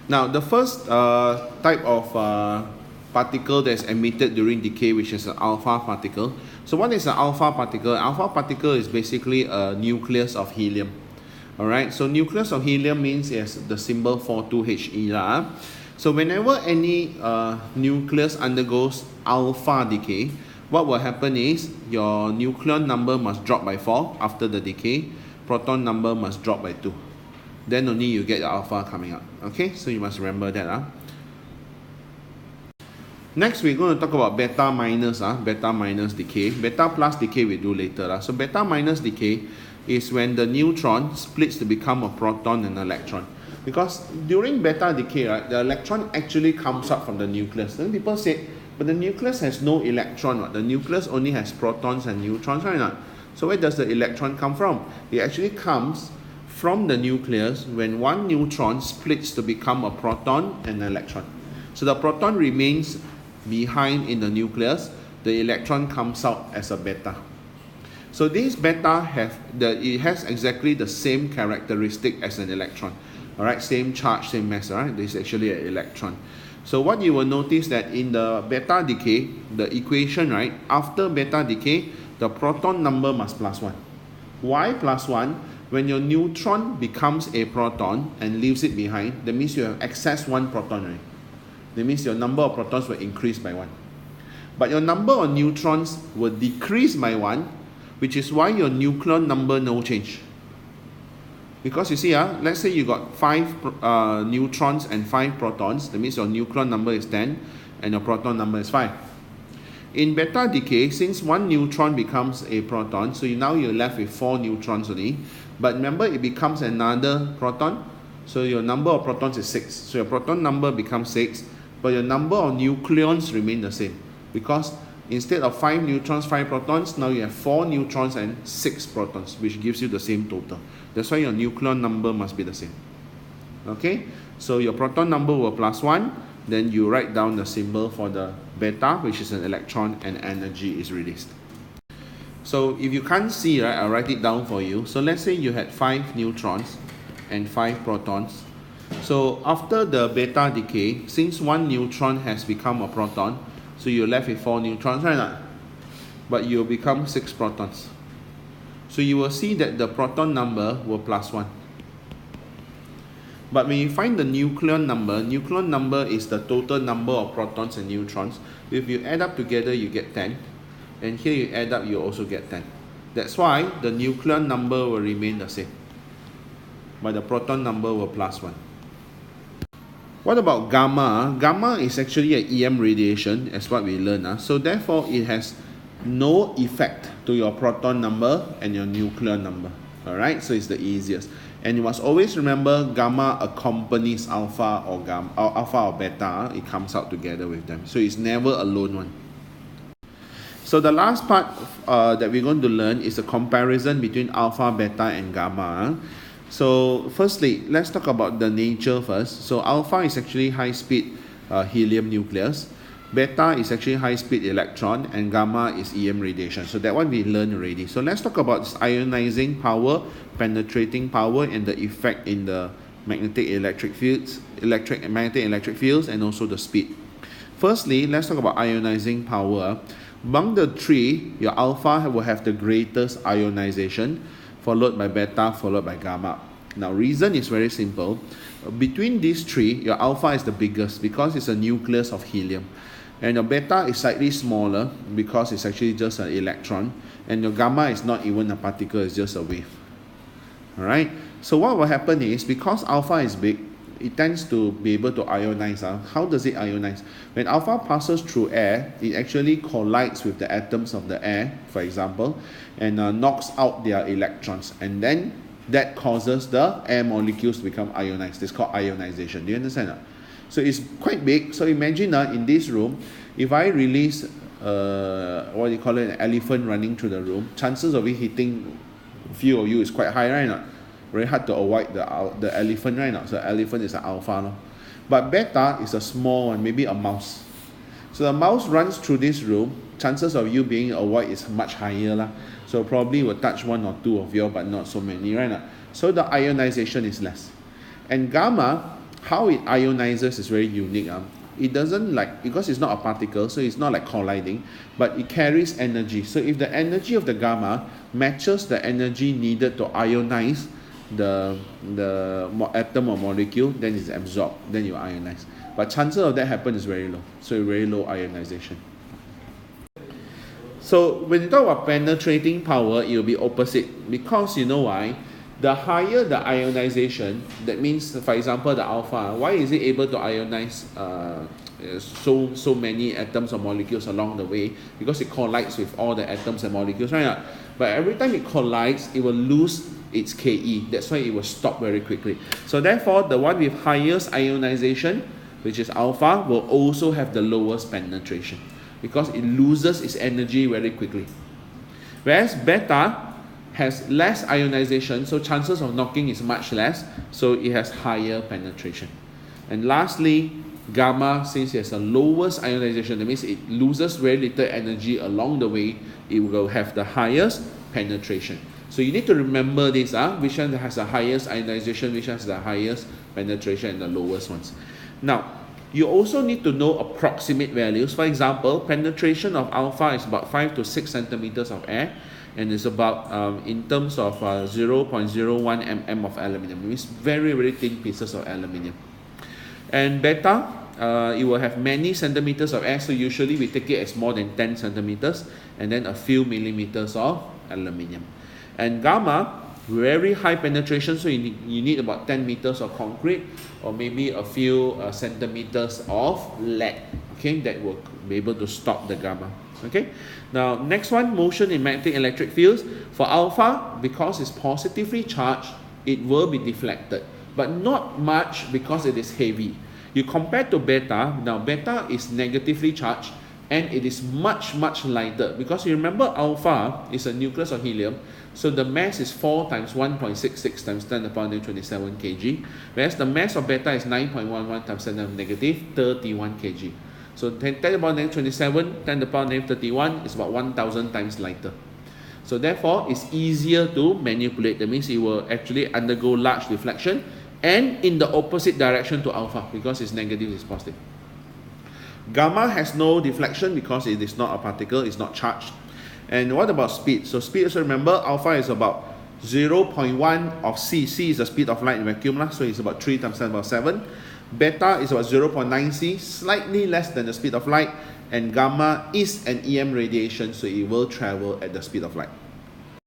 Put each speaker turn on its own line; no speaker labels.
Now, the first type of particle that's emitted during decay, which is an alpha particle. So what is an alpha particle? Alpha particle is basically a nucleus of helium. Alright, so nucleus of helium means yes, the symbol 42He lah. So whenever any nucleus undergoes alpha decay, what will happen is your nucleon number must drop by 4 after the decay, proton number must drop by 2. Then only you get the alpha coming out. Okay, so you must remember that. Next, we're going to talk about beta minus decay. Beta plus decay we do later. So beta minus decay is when the neutron splits to become a proton and electron. Because during beta decay, right, the electron actually comes out from the nucleus. Then people say, but the nucleus has no electron. Right? The nucleus only has protons and neutrons, right? So where does the electron come from? It actually comes from the nucleus when one neutron splits to become a proton and an electron. So the proton remains behind in the nucleus, the electron comes out as a beta. So this beta it has exactly the same characteristic as an electron. Alright, same charge, same mass, alright? This is actually an electron. So what you will notice that in the beta decay, the equation, right, after beta decay, the proton number must plus 1. Why plus 1? When your neutron becomes a proton and leaves it behind, that means you have excess 1 proton, right? That means your number of protons will increase by 1. But your number of neutrons will decrease by 1, which is why your nucleon number no change. Because you see, let's say you got 5 neutrons and 5 protons, that means your nucleon number is 10 and your proton number is 5. In beta decay, since 1 neutron becomes a proton, so now you're left with 4 neutrons only. But remember, it becomes another proton, so your number of protons is 6. So your proton number becomes 6, but your number of nucleons remain the same. Because instead of 5 neutrons, 5 protons, now you have 4 neutrons and 6 protons, which gives you the same total. That's why your nucleon number must be the same. Okay, so your proton number will plus 1, then you write down the symbol for the beta, which is an electron, and energy is released. So if you can't see, right, I'll write it down for you. So let's say you had 5 neutrons and 5 protons. So after the beta decay, since 1 neutron has become a proton, so you're left with 4 neutrons, right? But you'll become 6 protons. So you will see that the proton number will plus 1. But when you find the nucleon number is the total number of protons and neutrons. If you add up together, you get 10. And here you add up, you also get 10. That's why the nucleon number will remain the same, but the proton number will plus 1. What about gamma? Gamma is actually an EM radiation, as what we learned. So therefore, it has no effect to your proton number and your nucleon number. Alright, so it's the easiest. And you must always remember gamma accompanies alpha or alpha or beta. It comes out together with them. So it's never a lone one. So the last part that we're going to learn is a comparison between alpha, beta, and gamma. So firstly, let's talk about the nature first. So alpha is actually high-speed helium nucleus. Beta is actually high-speed electron, and gamma is EM radiation. So that one we learned already. So let's talk about ionizing power, penetrating power, and the effect in the magnetic electric fields, and also the speed. Firstly, let's talk about ionizing power. Among the three, your alpha will have the greatest ionization, followed by beta, followed by gamma. Now, reason is very simple. Between these three, your alpha is the biggest because it's a nucleus of helium. And your beta is slightly smaller because it's actually just an electron. And your gamma is not even a particle, it's just a wave. Alright? So what will happen is, because alpha is big, it tends to be able to ionize. How does it ionize? When alpha passes through air, it actually collides with the atoms of the air, for example, and knocks out their electrons. And then that causes the air molecules to become ionized. It's called ionization. Do you understand? So it's quite big. So imagine in this room, if I release an elephant running through the room, chances of it hitting a few of you is quite high, right? Very hard to avoid the elephant, right now. So elephant is an alpha. But beta is a small one, maybe a mouse. So the mouse runs through this room, chances of you being avoid is much higher. So probably will touch 1 or 2 of you, but not so many, right? So the ionization is less. And gamma, how it ionizes is very unique. It doesn't like, because it's not a particle, so it's not like colliding, but it carries energy. So if the energy of the gamma matches the energy needed to ionize the atom or molecule, then it's absorbed, then you ionize. But chances of that happen is very low, so very low ionization. So when you talk about penetrating power, it will be opposite, because you know why? The higher the ionization, that means, for example, the alpha, why is it able to ionize so many atoms or molecules along the way? Because it collides with all the atoms and molecules, right? But every time it collides, it will lose its Ke. That's why it will stop very quickly. So therefore, the one with highest ionization, which is alpha, will also have the lowest penetration, because it loses its energy very quickly. Whereas beta has less ionization, so chances of knocking is much less, so it has higher penetration. And lastly, gamma, since it has the lowest ionization, that means it loses very little energy along the way, it will have the highest penetration. So you need to remember this, which one has the highest ionization, which has the highest penetration, and the lowest ones. Now, you also need to know approximate values. For example, penetration of alpha is about 5 to 6 centimeters of air, and it's about, in terms of 0.01 mm of aluminum. It means very, very thin pieces of aluminum. And beta, it will have many centimeters of air, so usually we take it as more than 10 centimeters, and then a few millimeters of aluminum. And gamma, very high penetration, so you need about 10 meters of concrete, or maybe a few centimeters of lead, okay, that will be able to stop the gamma. Okay, now next one, motion in magnetic electric fields. For alpha, because it's positively charged, it will be deflected, but not much because it is heavy. You compare to beta, now beta is negatively charged, and it is much lighter, because you remember alpha is a nucleus of helium, so the mass is 4 times 1.66 times 10 to the power negative 27 kg, whereas the mass of beta is 9.11 times 10 to the negative 31 kg. So 10 to the power negative 27, 10 to the power negative 31 is about 1,000 times lighter. So therefore, it's easier to manipulate. That means it will actually undergo large deflection, and in the opposite direction to alpha, because it's negative, it's positive. Gamma has no deflection because it is not a particle, it's not charged. And what about speed? So speed, also remember, alpha is about 0.1 of c. C is the speed of light in vacuum, so it's about 3 times 10 to the power 7. Beta is about 0.9 c, slightly less than the speed of light. And gamma is an EM radiation, so it will travel at the speed of light.